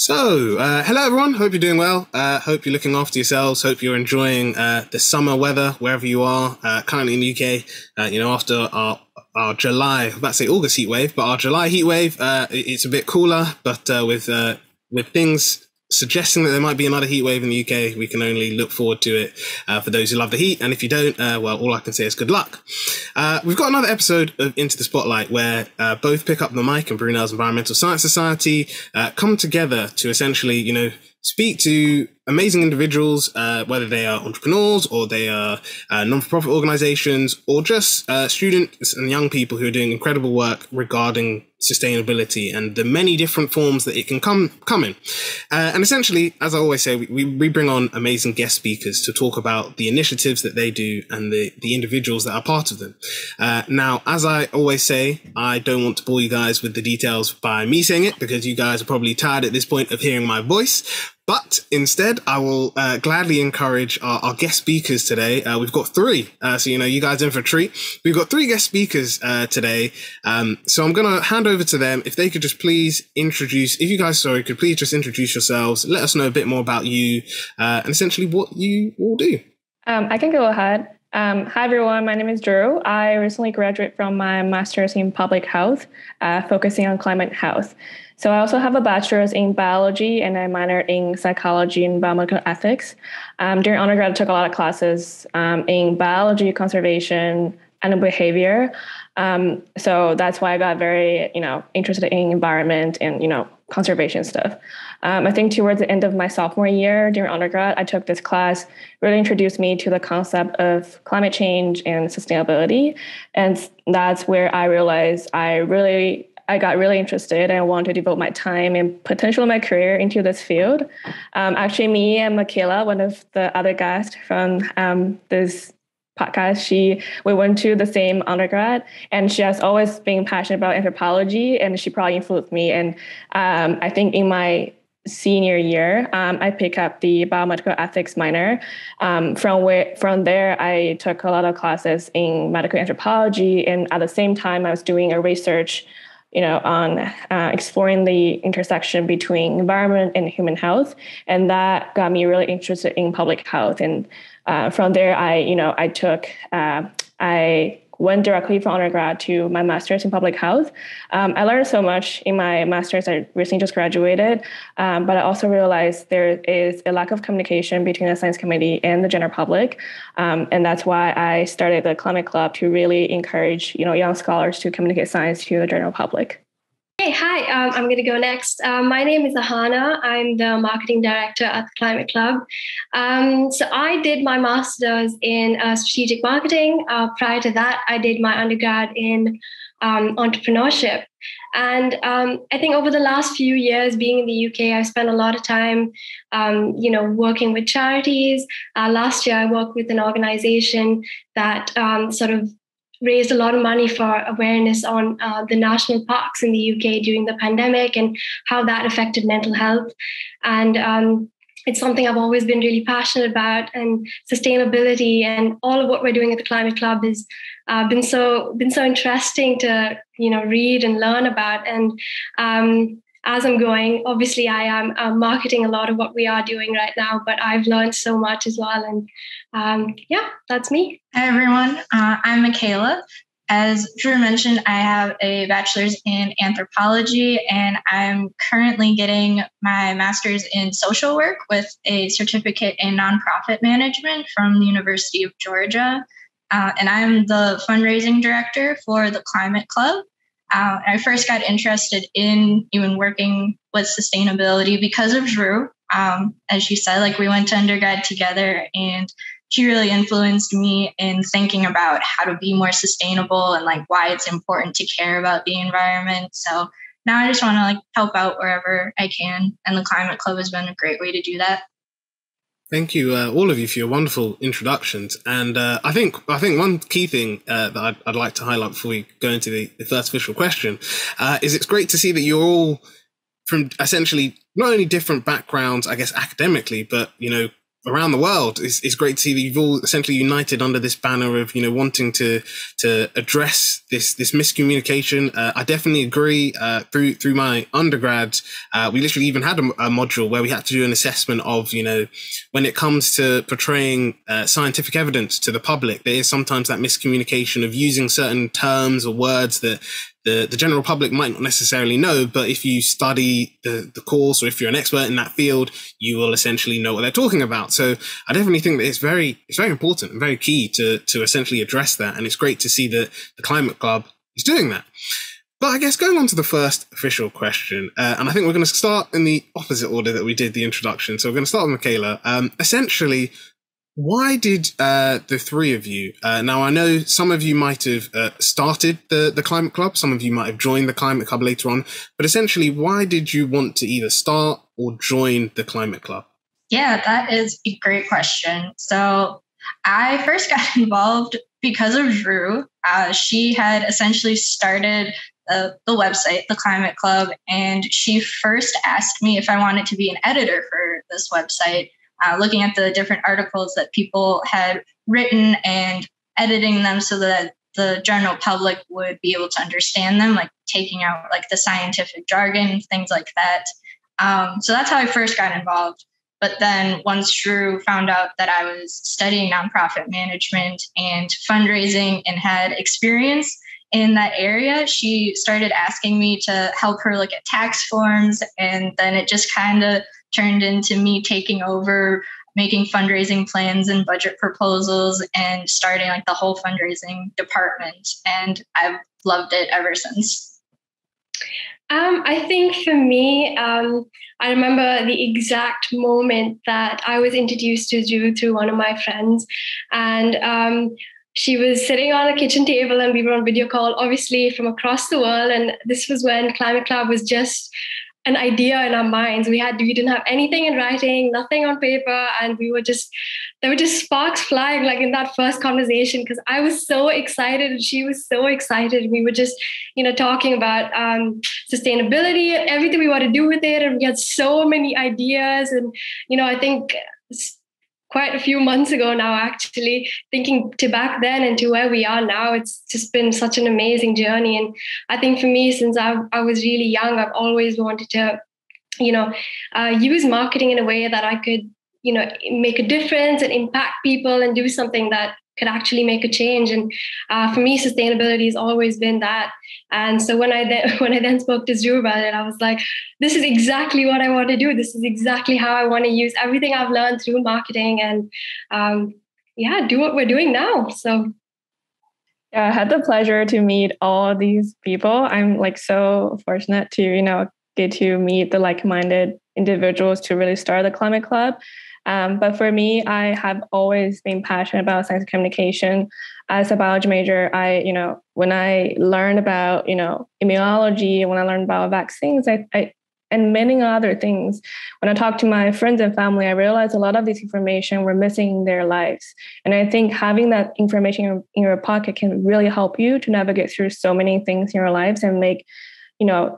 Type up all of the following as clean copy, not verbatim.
Hello everyone. Hope you're doing well. Hope you're looking after yourselves. Hope you're enjoying the summer weather wherever you are. Currently in the UK, after our July, I was about to say August heat wave, but our July heat wave, it's a bit cooler. But with things suggesting that there might be another heat wave in the UK, we can only look forward to it for those who love the heat. And if you don't, well, all I can say is good luck. We've got another episode of Into the Spotlight where both Pick Up the Mic and Brunel's Environmental Science Society come together to essentially, speak to amazing individuals, whether they are entrepreneurs or they are non-for-profit organizations or just students and young people who are doing incredible work regarding sustainability and the many different forms that it can come in. And essentially, as I always say, we bring on amazing guest speakers to talk about the initiatives that they do and the individuals that are part of them. Now, as I always say, I don't want to bore you guys with the details by me saying it because you guys are probably tired at this point of hearing my voice. But instead, I will gladly encourage our guest speakers today. We've got three, so you guys in for a treat. We've got three guest speakers today, so I'm going to hand over to them. If they could just please introduce, could please just introduce yourselves, let us know a bit more about you, and essentially what you all do. I can go ahead. Hi, everyone. My name is Zhiru. I recently graduated from my master's in public health, focusing on climate health. So I also have a bachelor's in biology and a minor in psychology and biomedical ethics. During undergrad, I took a lot of classes in biology, conservation, and behavior. So that's why I got very, interested in environment and, conservation stuff. I think towards the end of my sophomore year during undergrad, I took this class, really introduced me to the concept of climate change and sustainability. And that's where I realized I got really interested and wanted to devote my time and potentially my career into this field. Actually, me and Michaela, one of the other guests from this podcast, we went to the same undergrad, and she has always been passionate about anthropology, and she probably influenced me. And I think in my senior year, I picked up the biomedical ethics minor. From there, I took a lot of classes in medical anthropology, and at the same time, I was doing a research on exploring the intersection between environment and human health. And that got me really interested in public health. And from there, I went directly from undergrad to my master's in public health. I learned so much in my master's. I recently just graduated, but I also realized there is a lack of communication between the science committee and the general public. And that's why I started the Climate Club to really encourage, young scholars to communicate science to the general public. Hey, hi, I'm going to go next. My name is Ahana. I'm the marketing director at the Climate Club. So I did my master's in strategic marketing. Prior to that, I did my undergrad in entrepreneurship. And I think over the last few years being in the UK, I've spent a lot of time, working with charities. Last year, I worked with an organization that sort of raised a lot of money for awareness on the national parks in the UK during the pandemic and how that affected mental health. And it's something I've always been really passionate about, and sustainability and all of what we're doing at the Climate Club has been so interesting to read and learn about. And as I'm going, obviously I am marketing a lot of what we are doing right now, but I've learned so much as well. And that's me. Hi, everyone. I'm Michaela. As Drew mentioned, I have a bachelor's in anthropology, and I'm currently getting my master's in social work with a certificate in nonprofit management from the University of Georgia. And I'm the fundraising director for the Climate Club. I first got interested in even working with sustainability because of Zhiru. As she said, we went to undergrad together, and she really influenced me in thinking about how to be more sustainable and why it's important to care about the environment. So now I just want to help out wherever I can. And the Climate Club has been a great way to do that. Thank you, all of you, for your wonderful introductions. And I think one key thing that I'd like to highlight before we go into the first official question is it's great to see that you're all from essentially not only different backgrounds, I guess, academically, but, around the world. It's great to see that you've all essentially united under this banner of, wanting to address this miscommunication. I definitely agree. Through my undergrad, we literally even had a module where we had to do an assessment of, when it comes to portraying scientific evidence to the public, there is sometimes that miscommunication of using certain terms or words that the general public might not necessarily know, but if you study the course, or if you're an expert in that field, you will essentially know what they're talking about. So I definitely think that it's very important and very key to essentially address that. And it's great to see that the Climate Club is doing that. But I guess going on to the first official question, and I think we're going to start in the opposite order that we did the introduction. So we're going to start with Michaela. Essentially, why did the three of you, now I know some of you might have started the Climate Club, some of you might have joined the Climate Club later on, but essentially, why did you want to either start or join the Climate Club? Yeah, that is a great question. So I first got involved because of Zhiru. She had essentially started the website, the Climate Club, and she first asked me if I wanted to be an editor for this website. Looking at the different articles that people had written and editing them so that the general public would be able to understand them, like taking out like the scientific jargon, things like that. So that's how I first got involved. But then once Drew found out that I was studying nonprofit management and fundraising and had experience in that area, she started asking me to help her look at tax forms. And then it just kind of turned into me taking over, making fundraising plans and budget proposals and starting like the whole fundraising department. And I've loved it ever since. I think for me, I remember the exact moment that I was introduced to Zhiru through one of my friends. And she was sitting on a kitchen table and we were on video call, obviously from across the world. And this was when Climate Club was just an idea in our minds. We didn't have anything in writing, nothing on paper. And there were just sparks flying like in that first conversation, because I was so excited and she was so excited. We were just, talking about sustainability and everything we want to do with it. And we had so many ideas. And, I think quite a few months ago now, actually, thinking to back then and to where we are now, it's just been such an amazing journey. And I think for me, since I was really young, I've always wanted to, use marketing in a way that I could, make a difference and impact people and do something that could actually make a change. And for me, sustainability has always been that. And so when I then spoke to Zhiru about it, I was like, this is exactly what I want to do. This is exactly how I want to use everything I've learned through marketing and do what we're doing now. So yeah, I had the pleasure to meet all these people. I'm like so fortunate to, get to meet the like-minded individuals to really start the Climate Club. But for me, I have always been passionate about science communication. As a biology major, when I learned about, immunology, when I learned about vaccines, and many other things, when I talked to my friends and family, I realized a lot of this information were missing in their lives. And I think having that information in your pocket can really help you to navigate through so many things in your lives and make,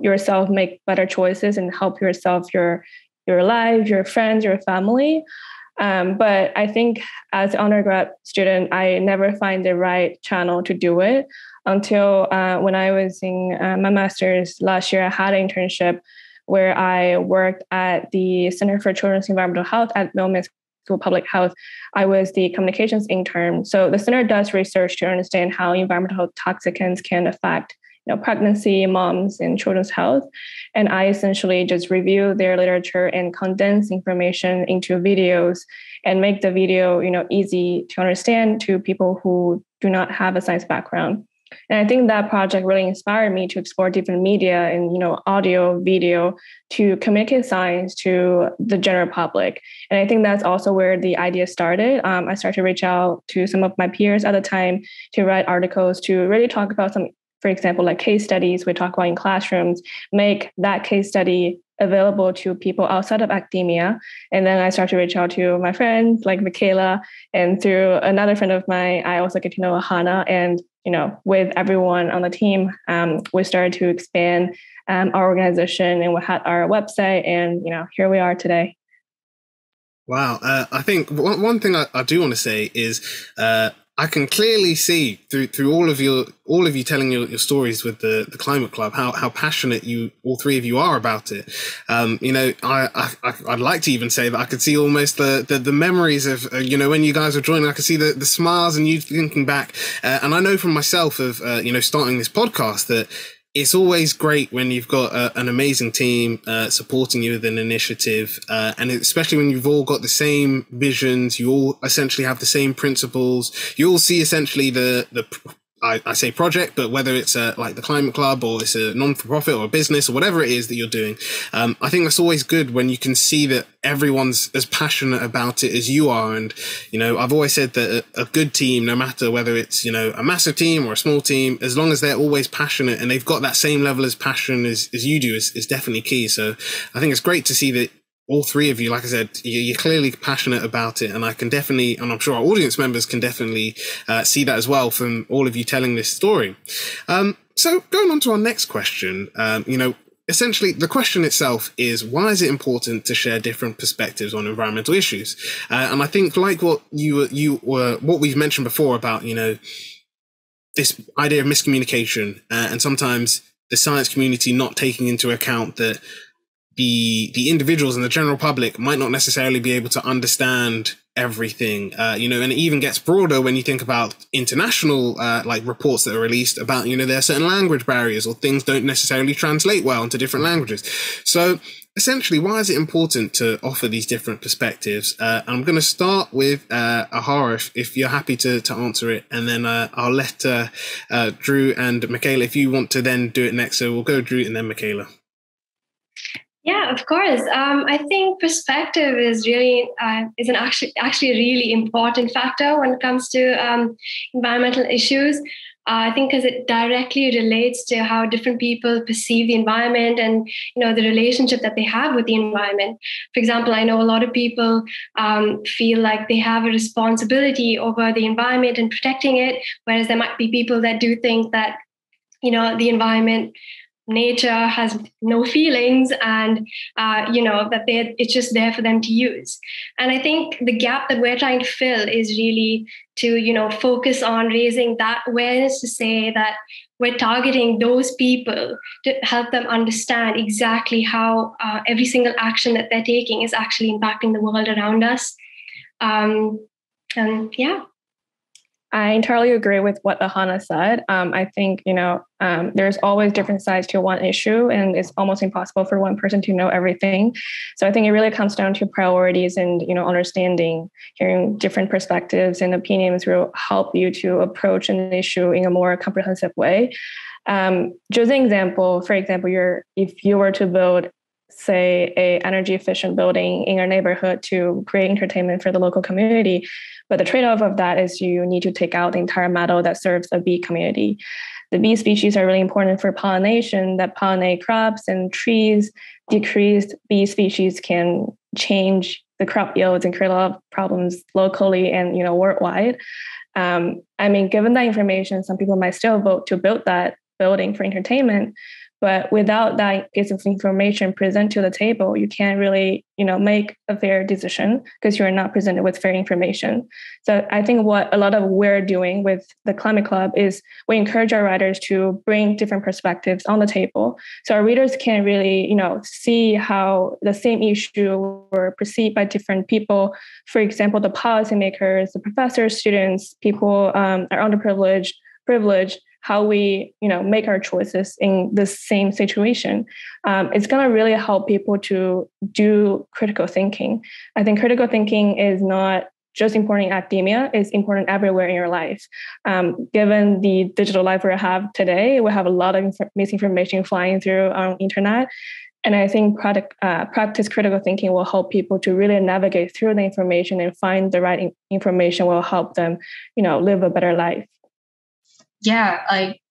yourself make better choices and help yourself, your life, your friends, your family. But I think as an undergrad student, I never find the right channel to do it until when I was in my master's last year, I had an internship where I worked at the Center for Children's Environmental Health at Biomedical Public Health. I was the communications intern. So the center does research to understand how environmental toxicants can affect pregnancy, moms, and children's health. And I essentially just review their literature and condense information into videos and make the video, easy to understand to people who do not have a science background. And I think that project really inspired me to explore different media and, audio, video to communicate science to the general public. And I think that's also where the idea started. I started to reach out to some of my peers at the time to write articles to really talk about some, for example, like case studies we talk about in classrooms, make that case study available to people outside of academia. And then I started to reach out to my friends like Michaela, and through another friend of mine, I also get to know Ahana. And, with everyone on the team, we started to expand our organization, and we had our website, and, here we are today. Wow. I think one thing I do want to say is I can clearly see through all of you telling your stories with the Climate Club how passionate you all three of you are about it. I'd like to even say that I could see almost the memories of when you guys were joining. I could see the smiles and you thinking back. And I know from myself of starting this podcast that it's always great when you've got an amazing team supporting you with an initiative, and especially when you've all got the same visions, you all essentially have the same principles, you all see essentially I say project, but whether it's like the Climate Club or it's a non-for-profit or a business or whatever it is that you're doing, I think that's always good when you can see that everyone's as passionate about it as you are. And, I've always said that a good team, no matter whether it's, a massive team or a small team, as long as they're always passionate and they've got that same level of passion as you do is definitely key. So I think it's great to see that all three of you, like I said, you're clearly passionate about it, and I can definitely, and I'm sure our audience members can definitely see that as well from all of you telling this story. So going on to our next question, essentially the question itself is, why is it important to share different perspectives on environmental issues? And I think like what what we've mentioned before about, this idea of miscommunication and sometimes the science community not taking into account that the individuals and the general public might not necessarily be able to understand everything, and it even gets broader when you think about international like reports that are released about, there are certain language barriers or things don't necessarily translate well into different languages. So essentially, why is it important to offer these different perspectives? I'm going to start with Ahara, if you're happy to answer it, and then I'll let Drew and Michaela, if you want to then do it next. So we'll go Drew and then Michaela. Yeah, of course. I think perspective is really actually a really important factor when it comes to environmental issues. I think because it directly relates to how different people perceive the environment and the relationship that they have with the environment. For example, I know a lot of people feel like they have a responsibility over the environment and protecting it, whereas there might be people that do think that the environment, nature has no feelings and that it's just there for them to use. And I think the gap that we're trying to fill is really to focus on raising that awareness, to say that we're targeting those people to help them understand exactly how every single action that they're taking is actually impacting the world around us. And yeah. I entirely agree with what Ahana said. I think, there's always different sides to one issue, and it's almost impossible for one person to know everything. So I think it really comes down to priorities and, understanding, hearing different perspectives and opinions will help you to approach an issue in a more comprehensive way. Just an example, for example, if you were to build, say, a energy efficient building in your neighborhood to create entertainment for the local community, but the trade-off of that is you need to take out the entire meadow that serves a bee community. The bee species are really important for pollination that pollinate crops and trees. Decreased bee species can change the crop yields and create a lot of problems locally and worldwide. Given that information, some people might still vote to build that building for entertainment. But without that piece of information present to the table, you can't really, make a fair decision because you're not presented with fair information. So I think what a lot of we're doing with the Climate Club is we encourage our writers to bring different perspectives on the table. So our readers can really, see how the same issue were perceived by different people. For example, the policymakers, the professors, students, people are underprivileged, privileged, how we, make our choices in this same situation. It's going to really help people to do critical thinking. I think critical thinking is not just important in academia, it's important everywhere in your life. Given the digital life we have today, we have a lot of misinformation flying through on internet. And I think practice critical thinking will help people to really navigate through the information and find the right information will help them, live a better life. Yeah, like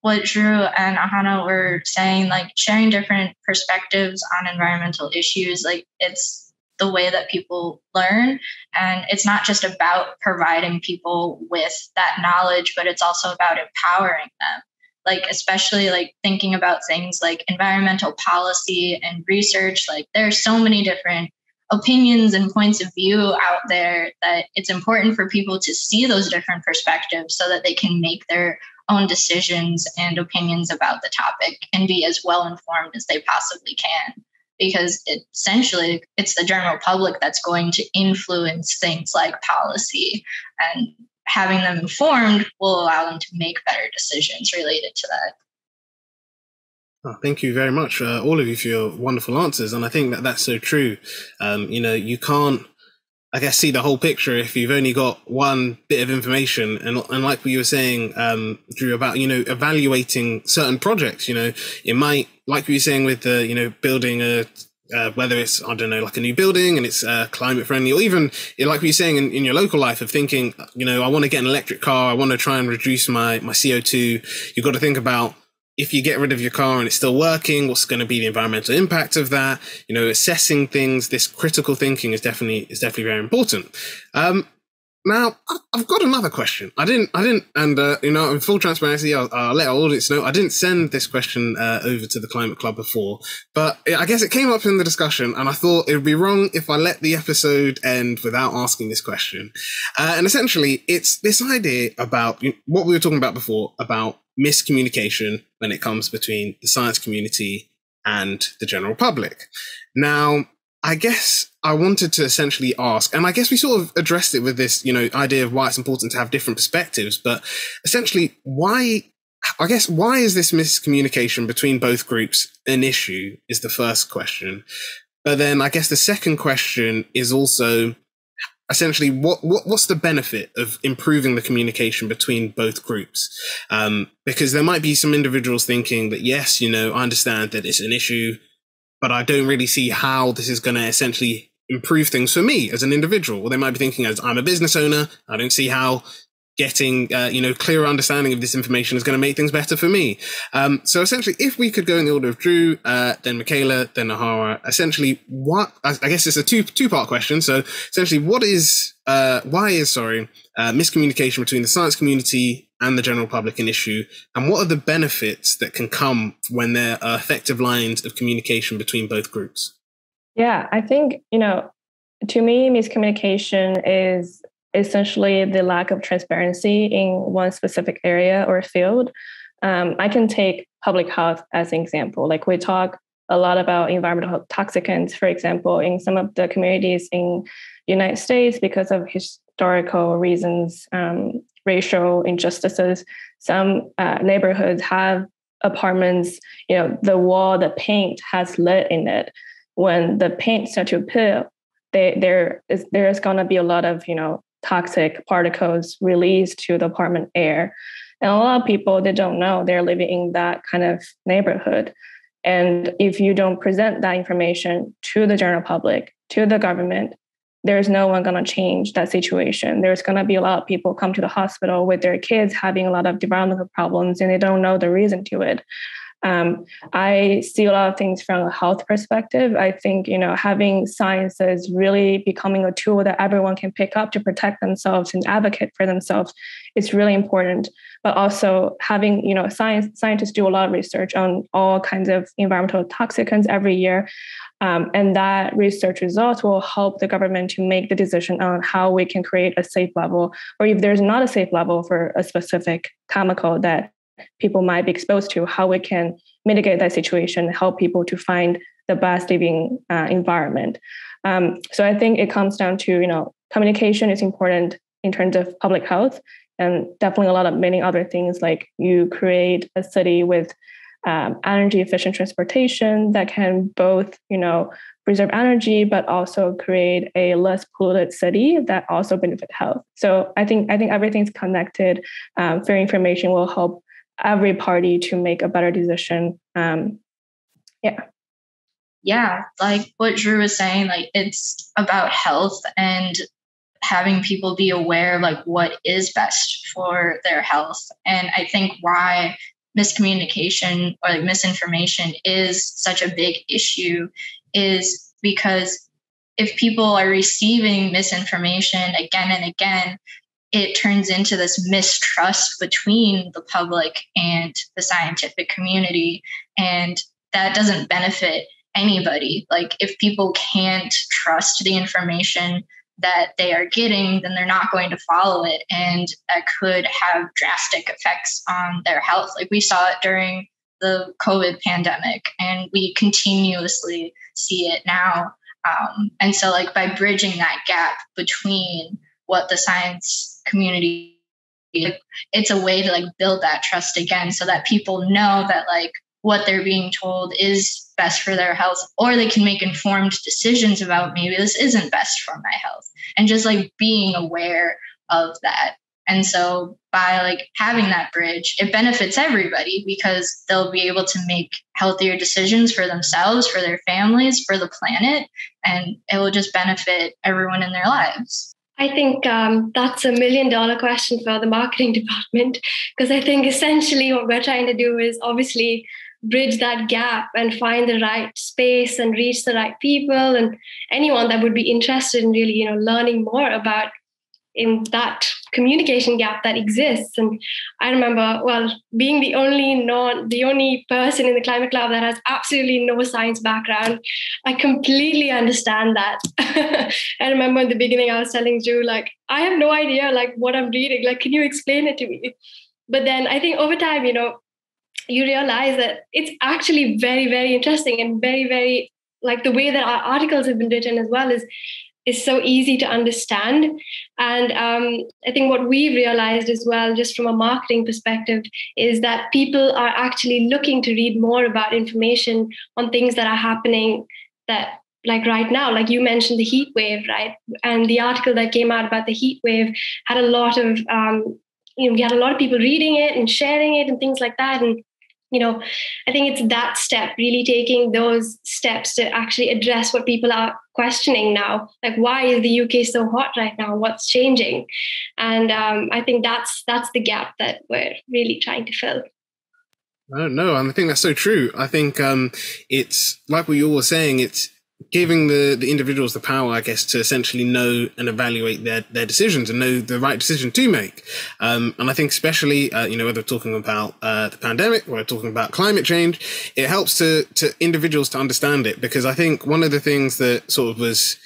what Zhiru and Ahana were saying, like sharing different perspectives on environmental issues, like it's the way that people learn. And it's not just about providing people with that knowledge, but it's also about empowering them. Like, especially like thinking about things like environmental policy and research, like there's so many different opinions and points of view out there, that it's important for people to see those different perspectives so that they can make their own decisions and opinions about the topic and be as well informed as they possibly can. Because essentially it's the general public that's going to influence things like policy, and having them informed will allow them to make better decisions related to that. Oh, thank you very much, all of you, for your wonderful answers. And I think that that's so true. You can't, I guess, see the whole picture if you've only got one bit of information. And like what you were saying, Drew, about, evaluating certain projects, it might, like you were saying with the, building whether it's, I don't know, like a new building and it's climate friendly, or even like what you're saying in your local life of thinking, I want to get an electric car, I want to try and reduce my CO2. You've got to think about, if you get rid of your car and it's still working, what's going to be the environmental impact of that? Assessing things, this critical thinking is definitely very important. Now, I've got another question. I didn't, and in full transparency, I'll let our audience know, I didn't send this question over to the Climate Club before, but I guess it came up in the discussion, and I thought it would be wrong if I let the episode end without asking this question. And essentially, it's this idea about what we were talking about before, about miscommunication when it comes between the science community and the general public. Now, I guess I wanted to essentially ask, and I guess we sort of addressed it with this, idea of why it's important to have different perspectives, but essentially why is this miscommunication between both groups an issue is the first question. But then I guess the second question is also, essentially, what's the benefit of improving the communication between both groups? Because there might be some individuals thinking that, yes, I understand that it's an issue, but I don't really see how this is going to essentially improve things for me as an individual. Or they might be thinking, as I'm a business owner, I don't see how getting, clearer understanding of this information is going to make things better for me. So essentially, if we could go in the order of Drew, then Michaela, then Ahana, essentially I guess it's a two-part question. So essentially, why is miscommunication between the science community and the general public an issue? And what are the benefits that can come when there are effective lines of communication between both groups? Yeah, I think, to me, miscommunication is essentially the lack of transparency in one specific area or field. I can take public health as an example. Like, we talk a lot about environmental toxicants, for example, in some of the communities in the United States because of historical reasons, racial injustices. Some neighborhoods have apartments, the wall, the paint has lead in it. When the paint starts to peel, there's going to be a lot of, toxic particles released to the apartment air. And a lot of people, they don't know they're living in that kind of neighborhood. And if you don't present that information to the general public, to the government, there's no one going to change that situation. There's going to be a lot of people come to the hospital with their kids having a lot of developmental problems, and they don't know the reason to it. I see a lot of things from a health perspective. I think, having science is really becoming a tool that everyone can pick up to protect themselves and advocate for themselves. It's really important. But also having, scientists do a lot of research on all kinds of environmental toxicants every year. And that research results will help the government to make the decision on how we can create a safe level, or if there's not a safe level for a specific chemical that people might be exposed to, how we can mitigate that situation, help people to find the best living environment. So I think it comes down to, communication is important in terms of public health, and definitely a lot of many other things, like you create a city with energy efficient transportation that can both, preserve energy, but also create a less polluted city that also benefit health. So I think everything's connected. Fair information will help every party to make a better decision. Yeah, like what Drew was saying, like it's about health and having people be aware of like what is best for their health. And I think why miscommunication or like misinformation is such a big issue is because if people are receiving misinformation again and again, it turns into this mistrust between the public and the scientific community. And that doesn't benefit anybody. Like if people can't trust the information that they are getting, then they're not going to follow it. And that could have drastic effects on their health. Like we saw it during the COVID pandemic, and we continuously see it now. And so like by bridging that gap between what the science community, it's a way to like build that trust again, so that people know that like what they're being told is best for their health, or they can make informed decisions about maybe this isn't best for my health, and just like being aware of that. And so by like having that bridge, it benefits everybody because they'll be able to make healthier decisions for themselves, for their families, for the planet, and it will just benefit everyone in their lives. I think that's $1 million question for the marketing department, because I think essentially what we're trying to do is obviously bridge that gap and find the right space and reach the right people and anyone that would be interested in really, learning more about in that communication gap that exists. And I remember, being the only person in the climate club that has absolutely no science background, I completely understand that. I remember in the beginning, I was telling Zhiru, like, I have no idea, like, what I'm reading. Like, can you explain it to me? But then I think over time, you realize that it's actually very, very interesting and very, very, like the way that our articles have been written as well is so easy to understand. And I think what we realized as well, just from a marketing perspective, is that people are actually looking to read more about information on things that are happening that, like right now, like you mentioned the heat wave, right? And the article that came out about the heat wave had a lot of, we had a lot of people reading it and sharing it and things like that. And I think it's that step, really taking those steps to actually address what people are questioning now. Like, why is the UK so hot right now? What's changing? And I think that's the gap that we're really trying to fill. No, and I think that's so true. I think it's like what you were saying, it's giving the individuals the power, I guess, to essentially know and evaluate their decisions and know the right decision to make. And I think especially, whether we're talking about the pandemic or we're talking about climate change, it helps to individuals to understand it. Because I think one of the things that sort of was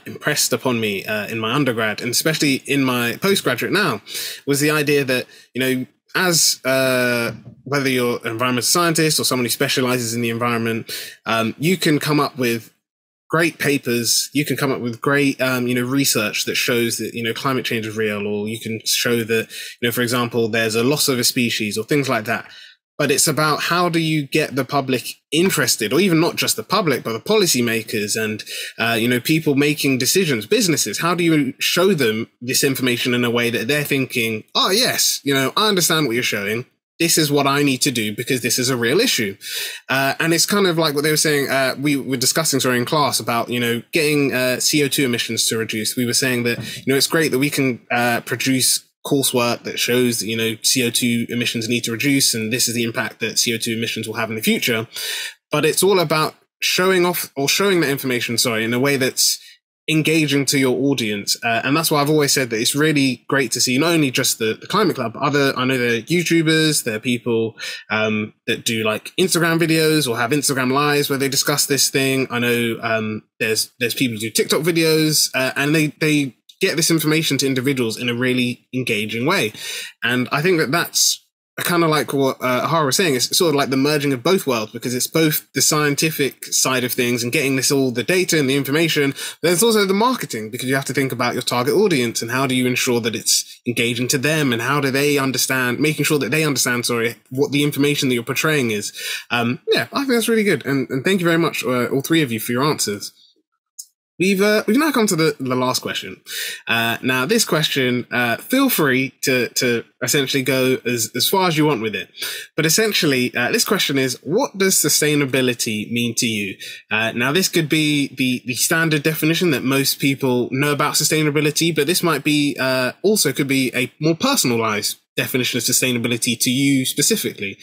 impressed upon me in my undergrad, and especially in my postgraduate now, was the idea that, as whether you're an environmental scientist or someone who specializes in the environment, you can come up with great papers, you can come up with great, research that shows that, climate change is real, or you can show that, for example, there's a loss of a species or things like that. But it's about how do you get the public interested, or even not just the public, but the policymakers and, people making decisions, businesses. How do you show them this information in a way that they're thinking, oh, yes, I understand what you're showing. This is what I need to do because this is a real issue. And it's kind of like what they were saying, we were discussing, in class about, getting CO2 emissions to reduce. We were saying that, it's great that we can produce coursework that shows that, CO2 emissions need to reduce, and this is the impact that CO2 emissions will have in the future. But it's all about showing that information, in a way that's engaging to your audience. And that's why I've always said that it's really great to see not only just the Climate Club, I know there are YouTubers, there are people that do like Instagram videos or have Instagram lives where they discuss this thing. I know there's people who do TikTok videos and they get this information to individuals in a really engaging way. And I think that's kind of like what Ahana was saying. It's sort of like the merging of both worlds, because it's both the scientific side of things and getting all the data and the information. But there's also the marketing, because you have to think about your target audience and how do you ensure that it's engaging to them, and how do they understand, making sure that they understand, what the information that you're portraying is. I think that's really good. And thank you very much, all three of you, for your answers. We've now come to the last question. Now, this question, feel free to essentially go as far as you want with it. But essentially, this question is, what does sustainability mean to you? Now, this could be the standard definition that most people know about sustainability, but this might be also could be a more personalized definition of sustainability to you specifically.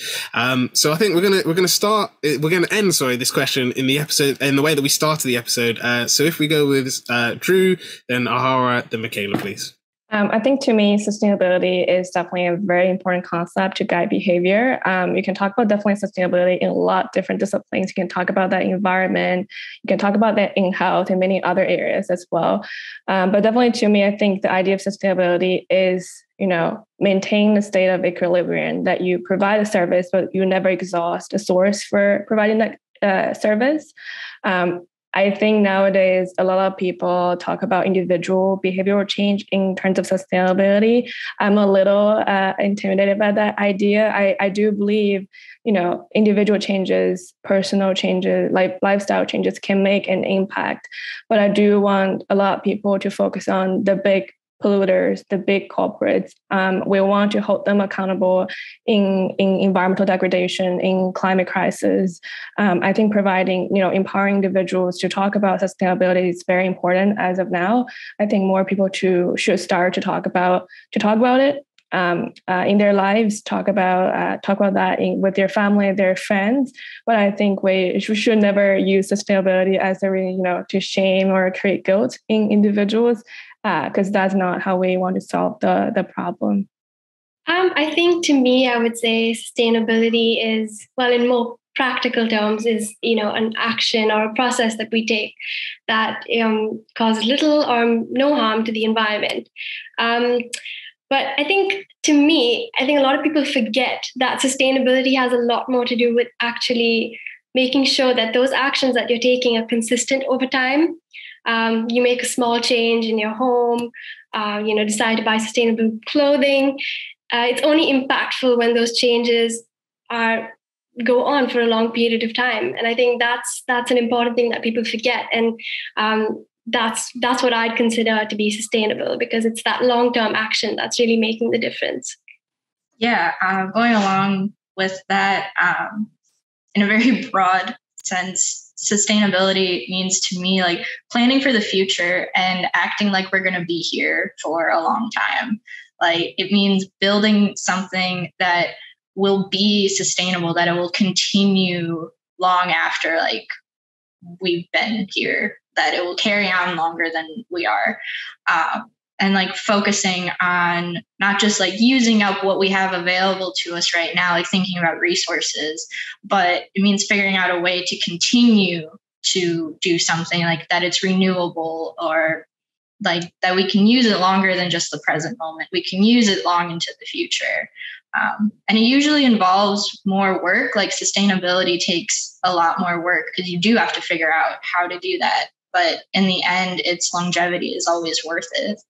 So I think we're gonna end this question in the episode in the way that we started the episode. So if we go with Drew, then Ahana, then Michaela, please. I think to me, sustainability is definitely a very important concept to guide behavior. You can talk about definitely sustainability in a lot of different disciplines. You can talk about that environment. You can talk about that in health and many other areas as well. But definitely to me, I think the idea of sustainability is, maintain the state of equilibrium, that you provide a service, but you never exhaust a source for providing that service. I think nowadays a lot of people talk about individual behavioral change in terms of sustainability. I'm a little intimidated by that idea. I do believe, individual changes, personal changes, like lifestyle changes can make an impact. But I do want a lot of people to focus on the big polluters, the big corporates. We want to hold them accountable in environmental degradation, in climate crisis. I think providing, empowering individuals to talk about sustainability is very important as of now. I think more people should start to talk about it in their lives, talk about that with their family, their friends. But I think we should never use sustainability as to shame or create guilt in individuals, because that's not how we want to solve the problem. I think to me, I would say sustainability is, well, in more practical terms, is an action or a process that we take that causes little or no harm to the environment. But I think to me, a lot of people forget that sustainability has a lot more to do with actually making sure that those actions that you're taking are consistent over time. You make a small change in your home, decide to buy sustainable clothing. It's only impactful when those changes go on for a long period of time. And I think that's an important thing that people forget. And that's what I'd consider to be sustainable, because it's that long-term action that's really making the difference. Yeah, going along with that, in a very broad sense, sustainability means to me like planning for the future and acting like we're going to be here for a long time. Like it means building something that will be sustainable, that it will continue long after like we've been here, that it will carry on longer than we are. And like focusing on not just like using up what we have available to us right now, like thinking about resources, but it means figuring out a way to continue to do something like that it's renewable, or like that we can use it longer than just the present moment. We can use it long into the future. And it usually involves more work. Like sustainability takes a lot more work because you do have to figure out how to do that. But in the end, its longevity is always worth it.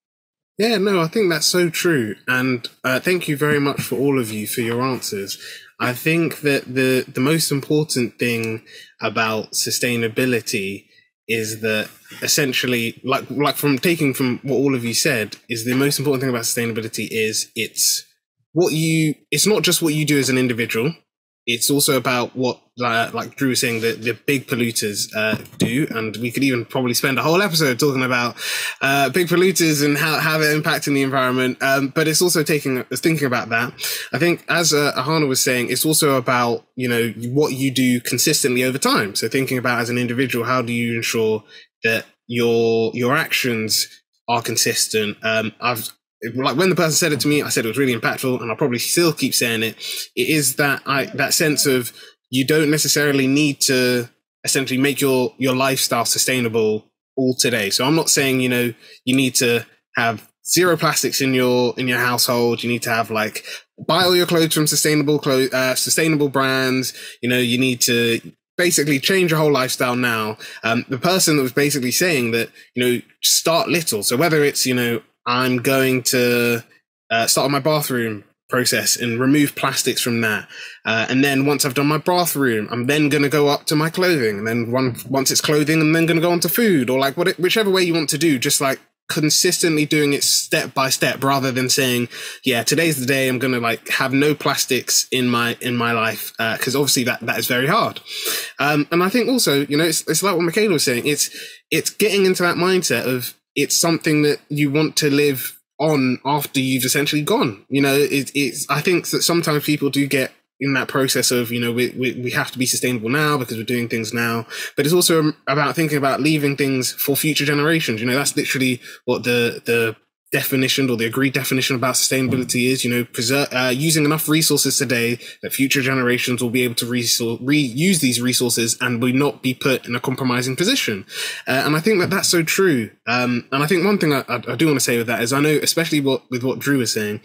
Yeah, no, I think that's so true. And thank you very much for all of you for your answers. I think that the most important thing about sustainability is that essentially, like from taking from what all of you said, is the most important thing about sustainability is it's not just what you do as an individual. It's also about what, like Drew was saying, the big polluters do. And we could even probably spend a whole episode talking about big polluters and how they're impacting the environment. But it's also thinking about that. I think, as Ahana was saying, it's also about, what you do consistently over time. So thinking about as an individual, how do you ensure that your actions are consistent? Like when the person said it to me, I said it was really impactful, and I'll probably still keep saying it. It is that sense of you don't necessarily need to essentially make your lifestyle sustainable all today. So I'm not saying, you need to have zero plastics in your household. You need to have buy all your clothes from sustainable brands. You need to basically change your whole lifestyle now. The person that was basically saying that, start little. So whether it's, I'm going to start on my bathroom process and remove plastics from that. And then once I've done my bathroom, I'm then going to go up to my clothing. And then once it's clothing, I'm then going to go on to food, or whichever way you want to do, just consistently doing it step by step, rather than saying, yeah, today's the day I'm going to have no plastics in my life. Cause obviously that is very hard. And I think also, it's like what Michaela was saying, it's getting into that mindset of, it's something that you want to live on after you've essentially gone. I think that sometimes people do get in that process of, we have to be sustainable now because we're doing things now. But it's also about thinking about leaving things for future generations. That's literally what the definition or the agreed definition about sustainability is, using enough resources today that future generations will be able to reuse these resources and will not be put in a compromising position. And I think that that's so true. And I think one thing I do want to say with that is, I know, especially with what Drew was saying,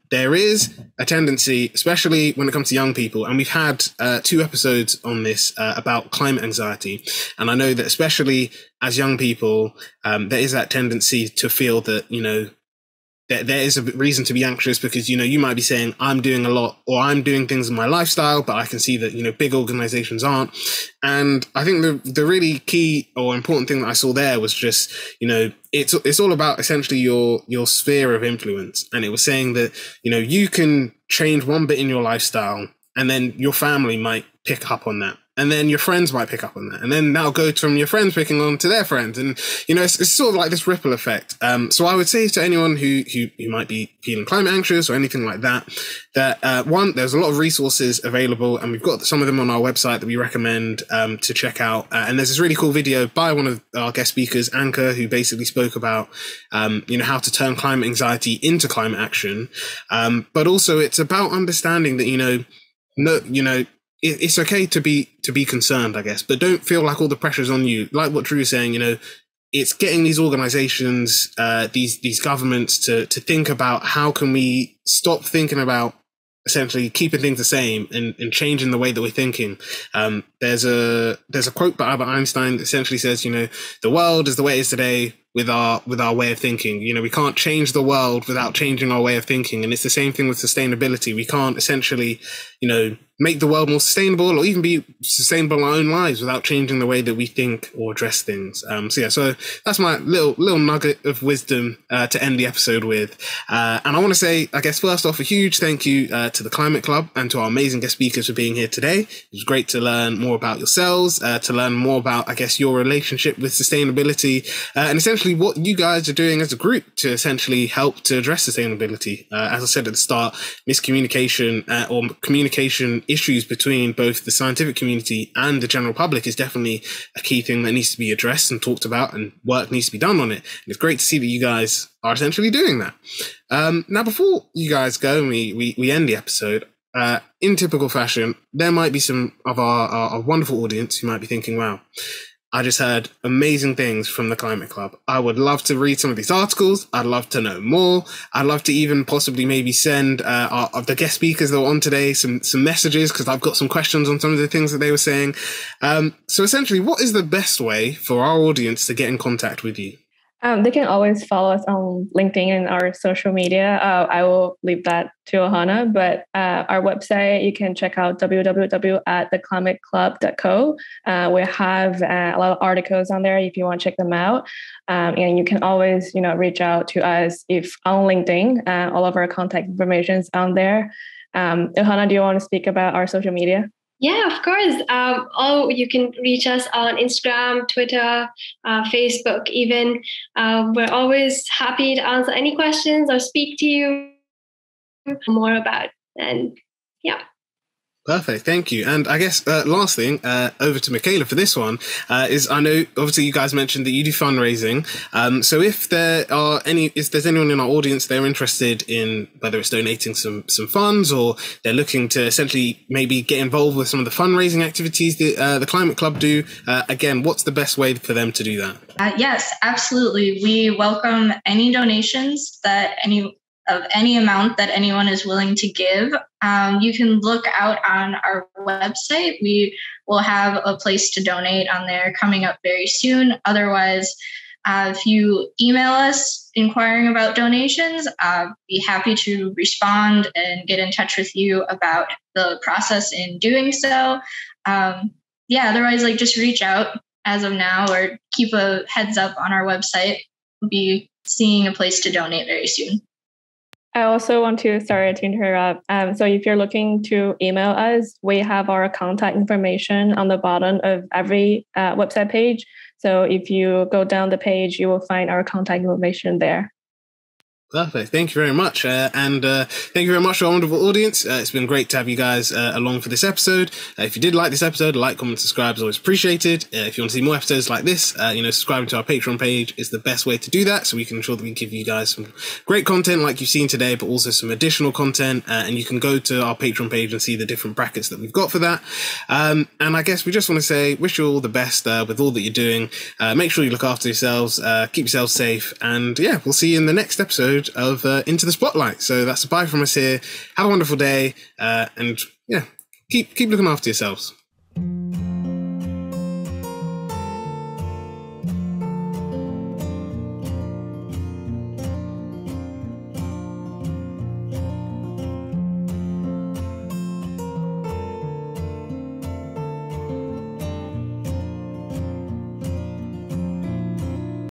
there is a tendency, especially when it comes to young people, and we've had 2 episodes on this about climate anxiety. And I know that especially as young people, there is that tendency to feel that, there is a reason to be anxious because, you might be saying, I'm doing a lot, or I'm doing things in my lifestyle, but I can see that, big organizations aren't. And I think the really key or important thing that I saw there was just, it's all about essentially your sphere of influence. And it was saying that, you can change one bit in your lifestyle, and then your family might pick up on that. And then your friends might pick up on that. And then that'll go from your friends picking on to their friends. And, it's sort of like this ripple effect. So I would say to anyone who might be feeling climate anxious or anything like that, one, there's a lot of resources available, and we've got some of them on our website that we recommend to check out. And there's this really cool video by one of our guest speakers, Anka, who basically spoke about, how to turn climate anxiety into climate action. But also it's about understanding that, it's okay to be concerned, I guess, but don't feel like all the pressure's on you. Like what Drew was saying, it's getting these organizations, these governments to think about how can we stop thinking about essentially keeping things the same and changing the way that we're thinking. There's a quote by Albert Einstein that essentially says, the world is the way it is today with our way of thinking. We can't change the world without changing our way of thinking. And it's the same thing with sustainability. We can't essentially, make the world more sustainable or even be sustainable in our own lives without changing the way that we think or address things. So that's my little nugget of wisdom to end the episode with. And I want to say, I guess, first off, a huge thank you to the Climate Club and to our amazing guest speakers for being here today. It was great to learn more about yourselves, to learn more about, I guess, your relationship with sustainability, and essentially what you guys are doing as a group to essentially help to address sustainability. As I said at the start, miscommunication or communication issues between both the scientific community and the general public is definitely a key thing that needs to be addressed and talked about, and work needs to be done on it. And it's great to see that you guys are essentially doing that. Now, before you guys go and we end the episode, in typical fashion, there might be some of our wonderful audience who might be thinking, wow, I just heard amazing things from the Climate Club. I would love to read some of these articles. I'd love to know more. I'd love to even possibly maybe send the guest speakers that were on today some messages, because I've got some questions on some of the things that they were saying. So essentially, what is the best way for our audience to get in contact with you? They can always follow us on LinkedIn and our social media. I will leave that to Ahana, but our website, you can check out www.theclimateclub.co. We have a lot of articles on there if you want to check them out. And you can always, reach out to us if on LinkedIn. All of our contact information is on there. Ahana, do you want to speak about our social media? Yeah, of course. You can reach us on Instagram, Twitter, Facebook even. We're always happy to answer any questions or speak to you more about. And yeah. Perfect. Thank you. And I guess last thing, over to Michaela for this one, is I know obviously you guys mentioned that you do fundraising. So if there's anyone in our audience they're interested in whether it's donating some funds, or they're looking to essentially maybe get involved with some of the fundraising activities that the Climate Club do, again, what's the best way for them to do that? Yes, absolutely. We welcome any donations of any amount that anyone is willing to give. You can look out on our website. We will have a place to donate on there coming up very soon. Otherwise, if you email us inquiring about donations, be happy to respond and get in touch with you about the process in doing so. Otherwise, just reach out as of now, or keep a heads up on our website. We'll be seeing a place to donate very soon. I also want to, sorry to interrupt. So if you're looking to email us, we have our contact information on the bottom of every website page. So if you go down the page, you will find our contact information there. Perfect. Thank you very much. And thank you very much to our wonderful audience. It's been great to have you guys along for this episode. If you did like this episode, like, comment, subscribe is always appreciated. If you want to see more episodes like this, subscribing to our Patreon page is the best way to do that. So we can ensure that we give you guys some great content like you've seen today, but also some additional content. And you can go to our Patreon page and see the different brackets that we've got for that. And I guess we just want to say, wish you all the best with all that you're doing. Make sure you look after yourselves, keep yourselves safe. And yeah, we'll see you in the next episode of Into the Spotlight. So that's a bye from us here. Have a wonderful day, and yeah, keep looking after yourselves.